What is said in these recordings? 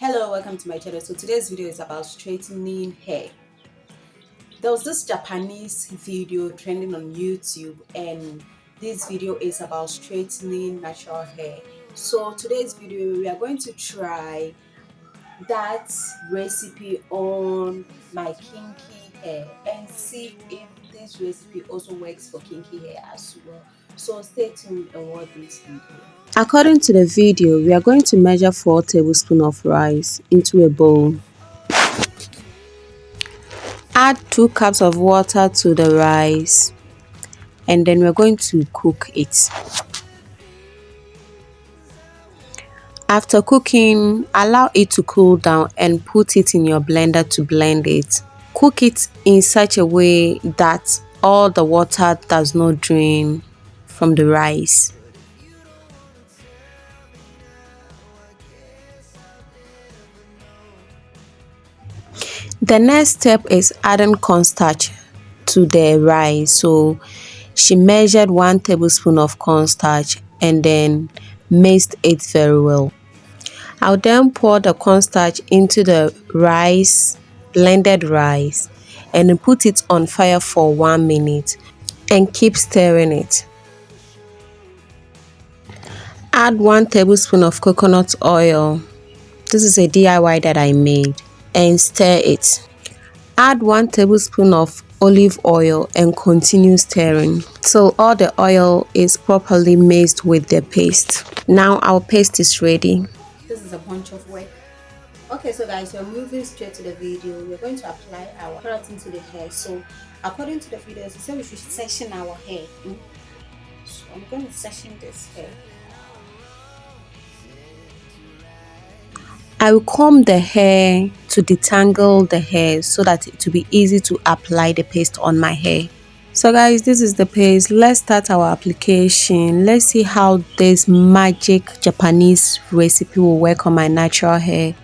Hello, welcome to my channel. So today's video is about straightening hair. There was this Japanese video trending on YouTube, and this video is about straightening natural hair. So today's video we are going to try that recipe on my kinky hair and see if this recipe also works for kinky hair as well. So stay tuned and watch this video. According to the video, we are going to measure 4 tablespoons of rice into a bowl. Add 2 cups of water to the rice and then we're going to cook it. After cooking, allow it to cool down and put it in your blender to blend it. Cook it in such a way that all the water does not drain from the rice. The next step is adding cornstarch to the rice. So she measured 1 tablespoon of cornstarch and then mixed it very well. I'll then pour the cornstarch into the rice, blended rice, and then put it on fire for 1 minute and keep stirring it. Add 1 tablespoon of coconut oil. This is a DIY that I made, and stir it. Add 1 tablespoon of olive oil and continue stirring so all the oil is properly mixed with the paste. Now our paste is ready. This is a bunch of work. Okay, so guys, we're moving straight to the video. We're going to apply our keratin to the hair. So according to the video, it said we should section our hair. So I'm going to section this hair. I will comb the hair to detangle the hair so that it will be easy to apply the paste on my hair. So guys, this is the paste. Let's start our application. Let's see how this magic Japanese recipe will work on my natural hair.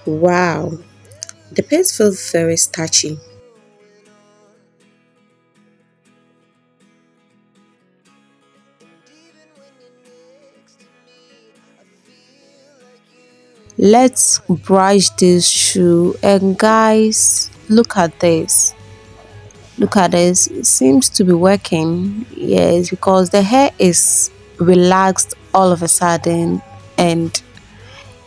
Wow, the paste feels very starchy. Let's brush this through, and guys, look at this. Look at this. It seems to be working. Yes, because the hair is relaxed all of a sudden and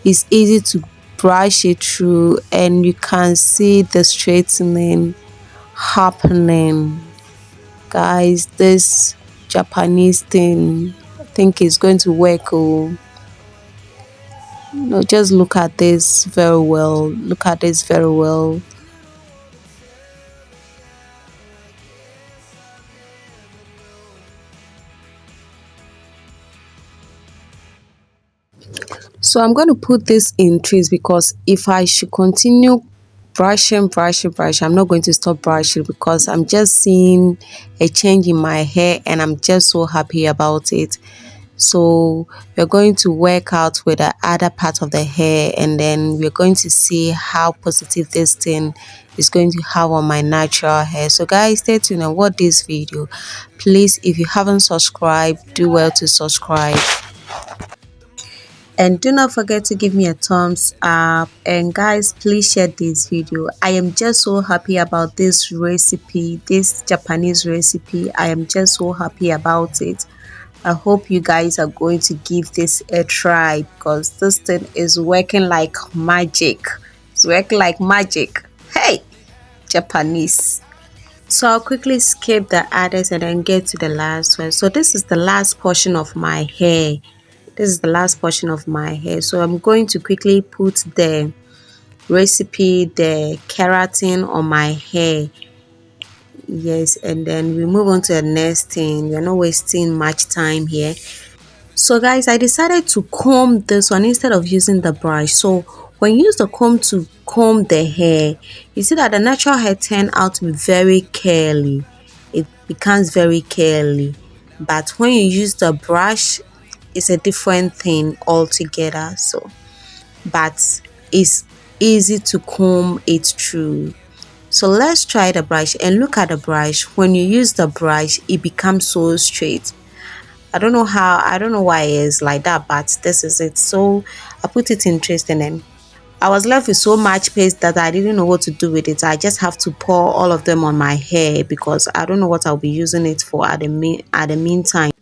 it's easy to brush it through, and you can see the straightening happening. Guys, this Japanese thing, I think is going to work. No, just look at this very well. Look at this very well. So I'm going to put this in trees because if I should continue brushing, I'm not going to stop brushing because I'm just seeing a change in my hair and I'm just so happy about it. So we're going to work out with the other part of the hair, and then we're going to see how positive this thing is going to have on my natural hair. So guys, stay tuned and watch this video. Please, if you haven't subscribed, do well to subscribe. And do not forget to give me a thumbs up, and guys, please share this video. I am just so happy about this recipe, this Japanese recipe. I am just so happy about it. I hope you guys are going to give this a try because this thing is working like magic. It's working like magic. Hey, Japanese. So I'll quickly skip the others and then get to the last one. So this is the last portion of my hair. This is the last portion of my hair. So I'm going to quickly put the recipe, the keratin on my hair. Yes, and then we move on to the next thing. We're not wasting much time here. So guys, I decided to comb this one instead of using the brush. So when you use the comb to comb the hair, you see that the natural hair turned out to be very curly. It becomes very curly. But when you use the brush, it's a different thing altogether. So but it's easy to comb it through. So let's try the brush, and look at the brush. When you use the brush, it becomes so straight. I don't know how, I don't know why it's like that, but this is it. So I put it in tracing, and I was left with so much paste that I didn't know what to do with it. I just have to pour all of them on my hair because I don't know what I'll be using it for at the meantime.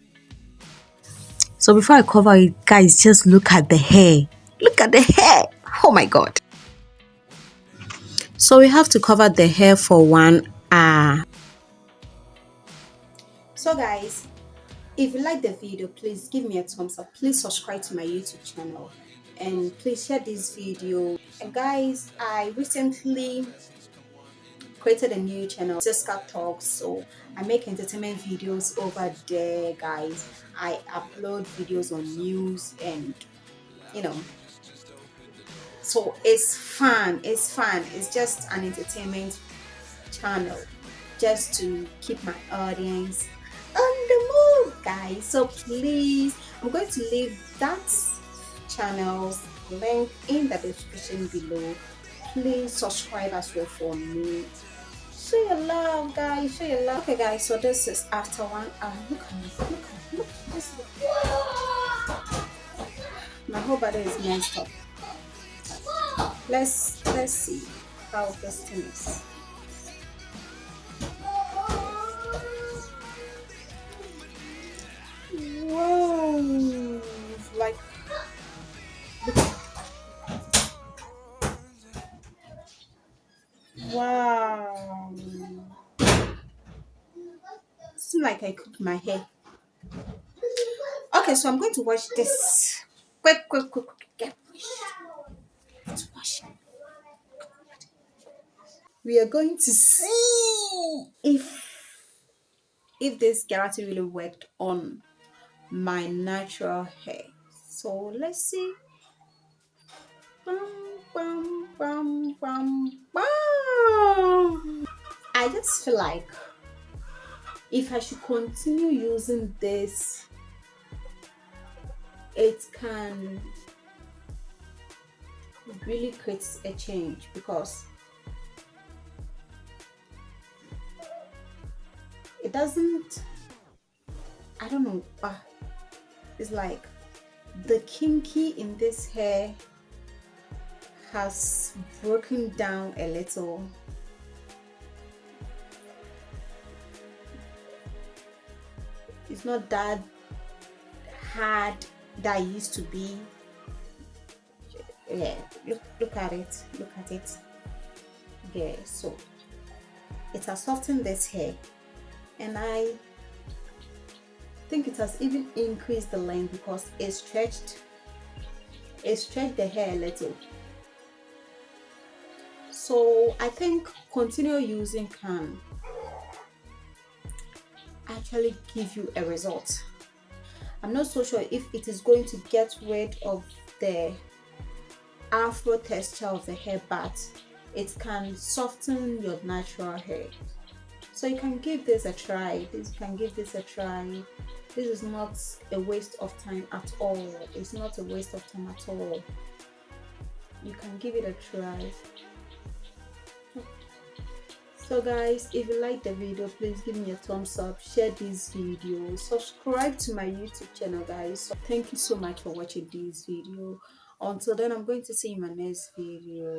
So before I cover it, guys, just look at the hair. Look at the hair. Oh my god. So we have to cover the hair for 1 hour. So guys, if you like the video, please give me a thumbs up. Please subscribe to my YouTube channel, and please share this video. And guys, I recently created a new channel, Siska Talks. So I make entertainment videos over there, guys. I upload videos on news, and you know, so it's fun. It's just an entertainment channel, just to keep my audience on the move, guys. So please, I'm going to leave that channel's link in the description below. Please subscribe as well for me. Show your love, guys. Show your love. Okay, guys. So this is after 1 hour. Look at me. Look. This is my whole body is messed up. Let's see how this thing is. Whoa! Like, wow! Seems like I cooked my hair. Okay, so I'm going to wash this. Quick. Get to wash. We are going to see if this keratin really worked on my natural hair. So let's see. I just feel like if I should continue using this, it can really create a change, because it doesn't, I don't know, it's like the kinky in this hair has broken down a little. It's not that hard that it used to be. Yeah, look at it. Yeah, so it has softened this hair, and I think it has even increased the length because it stretched the hair a little. So I think continue using can actually give you a result. I'm not so sure if it is going to get rid of the afro texture of the hair, but it can soften your natural hair. So you can give this a try. This is not a waste of time at all. It's not a waste of time at all. You can give it a try. So guys, if you like the video, please give me a thumbs up, share this video, subscribe to my YouTube channel, guys. So thank you so much for watching this video. Until then, I'm going to see you in my next video.